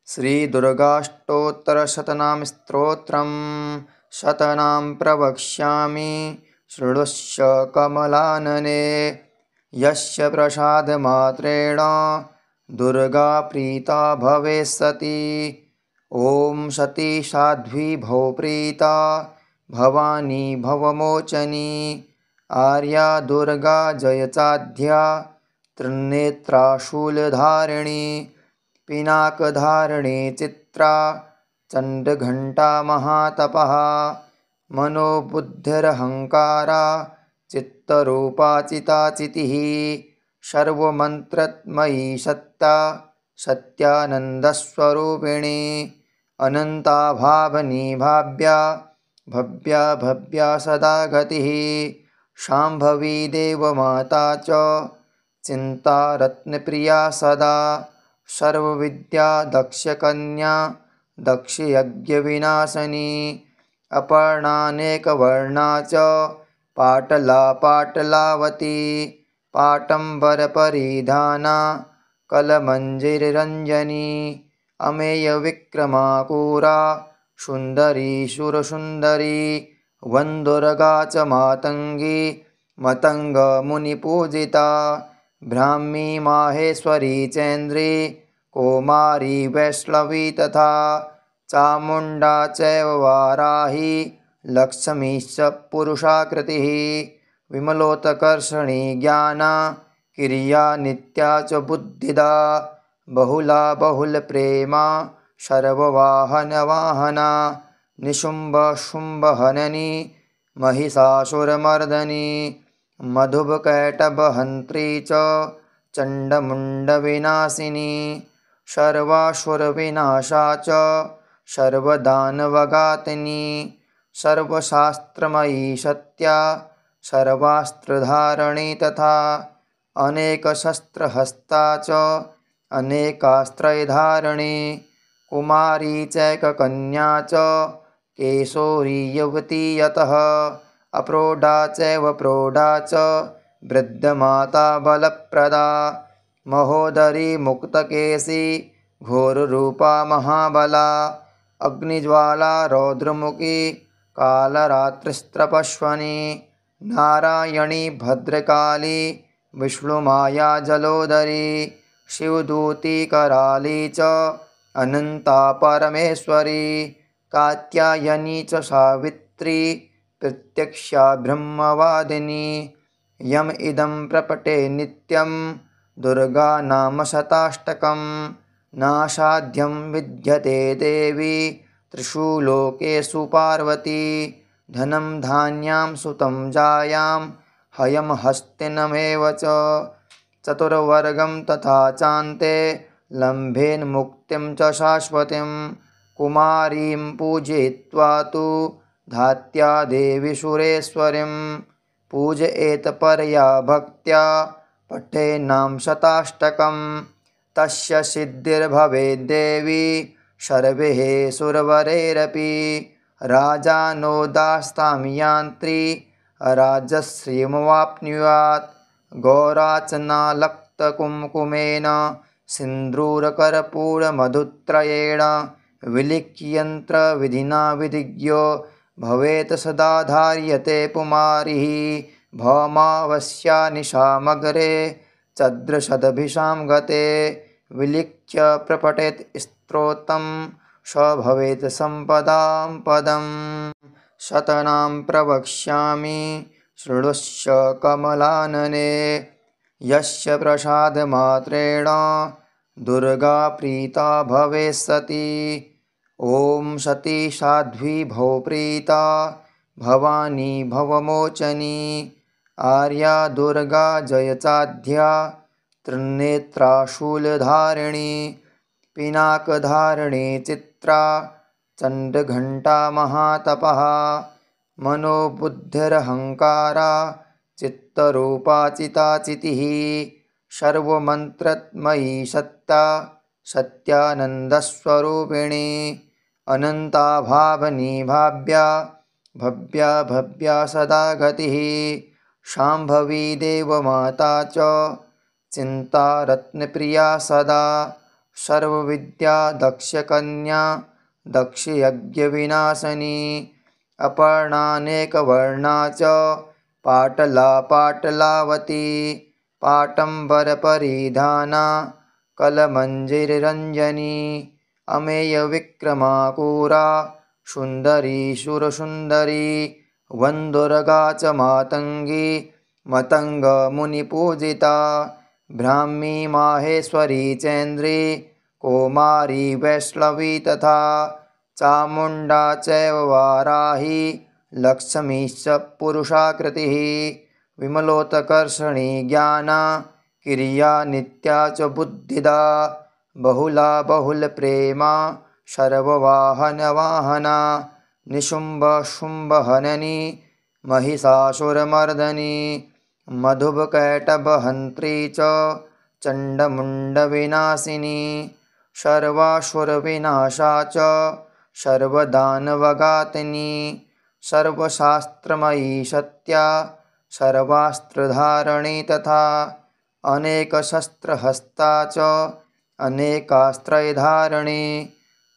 श्रीदुर्गाष्टोत्तरशतनाम स्तोत्रम् शतनाम प्रवक्ष्यामि शृणुष्व कमलानने। यस्य प्रसादमात्रेण दुर्गा प्रीता भवेत्सती। ॐ सती साध्वी भवप्रीता भवानी भवमोचनी। आर्या दुर्गा जयचाध्या त्रिनेत्रा शूलधारिणी। पिनाकधारिणी चित्रा चण्डघण्टा महातपः। मनोबुद्धिरहङ्कारा चित्तरूपा चिताचितिः। सर्वमन्त्रमयी सत्ता सत्यानन्दस्वरूपिणी। अनन्ता भावनी भाव्या भव्या भव्या सदा गतिः। शाम्भवी देवमाता च चिन्ता रत्नप्रिया सदा। सर्वविद्या दक्षकन्या दक्षयज्ञविनाशिनी। अपर्णानेकवर्णा च पाटला पाटलावती। पाटम्बरपरिधाना कलमञ्जिरञ्जनी। अमेयविक्रमाकुरा सुन्दरी सुरसुन्दरी। वन्दुर्गा च मातङ्गी मतङ्गमुनिपूजिता। ब्राह्मी माहेश्वरी चेन्द्री कौमारी वैष्णवी तथा। चामुण्डा चैव वाराही लक्ष्मीश्च पुरुषाकृतिः। विमलोत्कर्षणी ज्ञाना क्रिया नित्या च बुद्धिदा। बहुला बहुलप्रेमा सर्ववाहनवाहना। निशुम्भशुम्भहननी महिषासुरमर्दनी। मधुपकैटभहन्त्री च चण्डमुण्डविनाशिनी। सर्वासुरविनाशा च सर्वदानवघातिनी। सर्वशास्त्रमयी सत्या सर्वास्त्रधारिणी तथा। अनेकशस्त्रहस्ता च अनेकास्त्रधारिणी। कुमारी चैककन्या च केशोरी युवती यतः। अप्रौढा चैव प्रौढा च वृद्धमाता बलप्रदा। महोदरी मुक्तकेशी घोररूपा महाबला। अग्निज्वाला रौद्रमुखी कालरात्रिस्तपस्विनी। नारायणी भद्रकाली विष्णुमाया जलोदरी। शिवदूती कराली च अनन्ता परमेश्वरी। कात्यायनी च सावित्री प्रत्यक्षा ब्रह्मवादिनी। यम इदं प्रपटे नित्यं दुर्गा नाम शताष्टकं। नासाध्यं विद्यते देवी त्रिषु लोकेषु पार्वती। धनं धान्यां सुतं जायां हयं हस्तिनमेव च। चतुर्वर्गं तथा चान्ते लम्भेन मुक्तिं च शाश्वतीं। कुमारीं पूजयित्वा तु धात्या देवी सुरेश्वरीं। पूजयेत परया भक्त्या पठेन्नाम शताष्टकं। तस्य सिद्धिर्भवेद्देवी सर्वैः सुरवरैरपि। राजानो दास्तां यान्त्री राजश्रीमवाप्नुयात्। गौरार्चनालक्तकुङ्कुमेन सिन्दूरकर्पूरमधुत्रयेण विलिख्ययन्त्रविधिना विधिज्ञो भवेत् सदा धार्यते पुमारिः। भौमावस्या निशामग्रे चद्रशदभिषां गते। विलिख्य प्रपठेत् स्तोत्रं स भवेत् सम्पदां पदम्। शतनां प्रवक्ष्यामि शृणुष्व कमलानने। यस्य प्रसादमात्रेण दुर्गा प्रीता भवेत्सती। ॐ सती साध्वी भवप्रीता भवानी भवमोचनी। आर्या दुर्गा जयचाध्या त्रिनेत्रा शूलधारिणी। पिनाकधारिणी चित्रा चण्डघण्टा महातपः। मनोबुद्धिरहङ्कारा चित्तरूपा चिताचितिः। सर्वमन्त्रमयी सत्ता सत्यानन्दस्वरूपिणी। अनन्ता भावनी भाव्या भव्या भव्या सदा गतिः। शाम्भवी देवमाता च चिन्ता रत्नप्रिया सदा। सर्वविद्या दक्षकन्या दक्षयज्ञविनाशिनी अपर्णानेकवर्णा च पाटला पाटलावती पाटम्बरपरिधाना कलमञ्जिरञ्जनी अमेयविक्रमाकुरा सुन्दरी सुरसुन्दरी वन्दुर्गा च मातङ्गी मतङ्गमुनिपूजिता ब्राह्मी माहेश्वरी चेन्द्री कौमारी वैष्णवी तथा चामुण्डा चैव वाराही लक्ष्मीश्च पुरुषाकृतिः विमलोत्कर्षणी ज्ञाना क्रिया नित्या च बुद्धिदा बहुला बहुलप्रेमा सर्ववाहनवाहना निशुम्भशुम्भहननी महिषासुरमर्दनी मधुपकैटभहन्त्री च चण्डमुण्डविनाशिनी सर्वासुरविनाशा च सर्वदानवघातिनी सर्वशास्त्रमयी सत्या सर्वास्त्रधारिणी तथा अनेकशस्त्रहस्ता च अनेकास्त्रधारिणी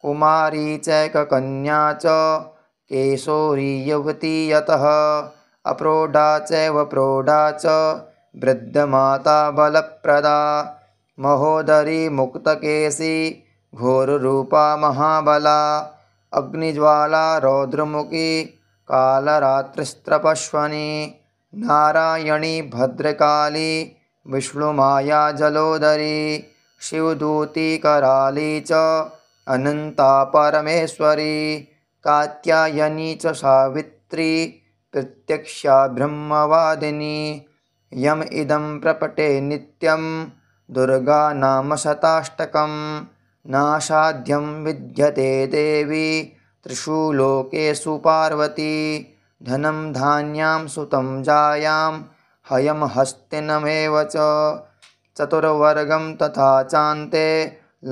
कुमारी चैककन्या च केशोरी युवती यतः अप्रौढा चैव प्रौढा च वृद्धमाता बलप्रदा महोदरी मुक्तकेशी घोररूपा महाबला अग्निज्वाला रौद्रमुखी कालरात्रिस्त्रपश्वनी नारायणी भद्रकाली विष्णुमाया जलोदरी शिवदूती कराली च अनन्ता परमेश्वरी कात्यायनी च सावित्री प्रत्यक्षा ब्रह्मवादिनी यम इदं प्रपटे नित्यं दुर्गा नाम शताष्टकं नासाध्यं विद्यते देवी त्रिषु लोकेषु पार्वती धनं धान्यां सुतं जायां हयं हस्तिनमेव च चतुर्वर्गं तथा चान्ते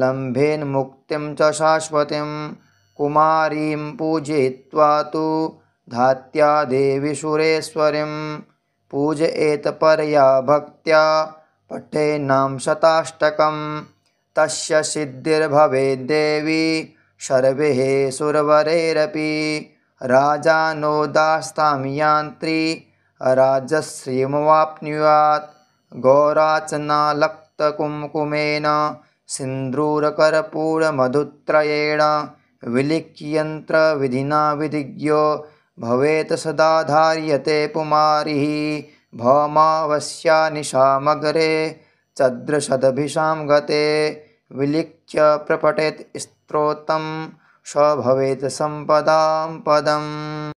लम्भेन मुक्तिं च शाश्वतीं कुमारीं पूजयित्वा तु धात्या देवी सुरेश्वरीं पूजयेत परया भक्त्या पठेन्नाम शताष्टकं तस्य सिद्धिर्भवेद्देवी सर्वैः सुरवरैरपि राजानो दास्तां यान्त्री राजश्रीमवाप्नुयात् गौराचनालक्तकुङ्कुमेन सिन्दूरकर्पूरमधुत्रयेण विलिख्ययन्त्रविधिना विधिज्ञो भवेत् सदा धार्यते पुमारिः भौमावस्या निशामग्रे चद्रशदभिषां गते विलिख्य प्रपठेत् स्तोत्रं स भवेत् सम्पदां पदम्।